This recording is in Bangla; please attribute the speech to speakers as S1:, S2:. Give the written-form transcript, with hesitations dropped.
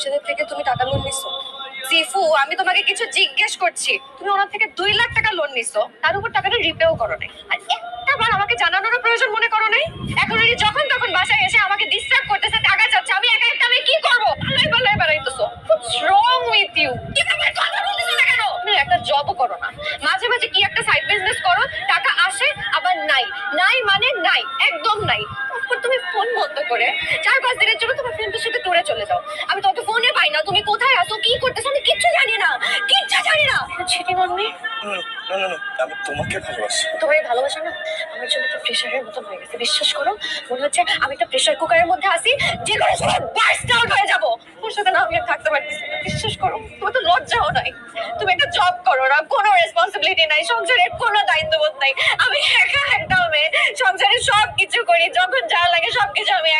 S1: বাচ্চাদের থেকে তুমি টাকা লোন নিছো? সিফু, আমি তোমাকে কিছু জিজ্ঞেস করছি। তুমি ওনার থেকে 2 লাখ টাকা লোন নিছো, তার উপর টাকাটা রিপেও করো নাই, আর একটাবার আমাকে জানানোর প্রয়োজন মনে করো নাই। এখন উনি যখন তখন বাসায় এসে আমাকে ডিস্টার্ব করতেছে, টাকা চাচ্ছে, আমি একা একটা আমি কি করবো? পালাই পালাই বেড়াইতেছো। হোয়াটস রং উইথ ইউ? কিভাবে কথা বলতেছো না কেন? তুমি একটা জবও করো না, মাঝে মাঝে কি একটা সাইড বিজনেস করো, টাকা আসে আবার নাই, নাই মানে নাই, একদম নাই। তারপর তুমি ফোন বন্ধ করে 4-5 দিনের জন্য তোমার ফ্রেন্ডের সাথে ট্যুরে চলে যাও। আমি তোমাকে ফোনে পাই না, তুমি কোথায় আছো, কি করতেছো, আমি কিচ্ছু জানি না, কিচ্ছু জানি না। ছিটি মাম্মি,
S2: না না না, আমি তোমাকে ভালোবাসি।
S1: তোমার এই ভালোবাসা না আমার জন্য তো প্রেশারের মতন হয়ে গেছে। বিশ্বাস করো, মনে হচ্ছে আমি একটা প্রেশার কুকারের মধ্যে আছি, যে কোনো সময় বার্স্ট আউট হয়ে যাবো। ওর সাথে না আমি আর থাকতে পারতেছি না। বিশ্বাস করো, তোমার তো লজ্জাও নাই। তুমি একটা জব করো না, কোনো রেসপন্সিবিলিটি নাই, সংসারের কোনো দায়িত্ববোধ নাই। আমি একা একটা মেয়ে, সংসারে সব কিছু করি, যখন যা লাগে সবকিছু আমি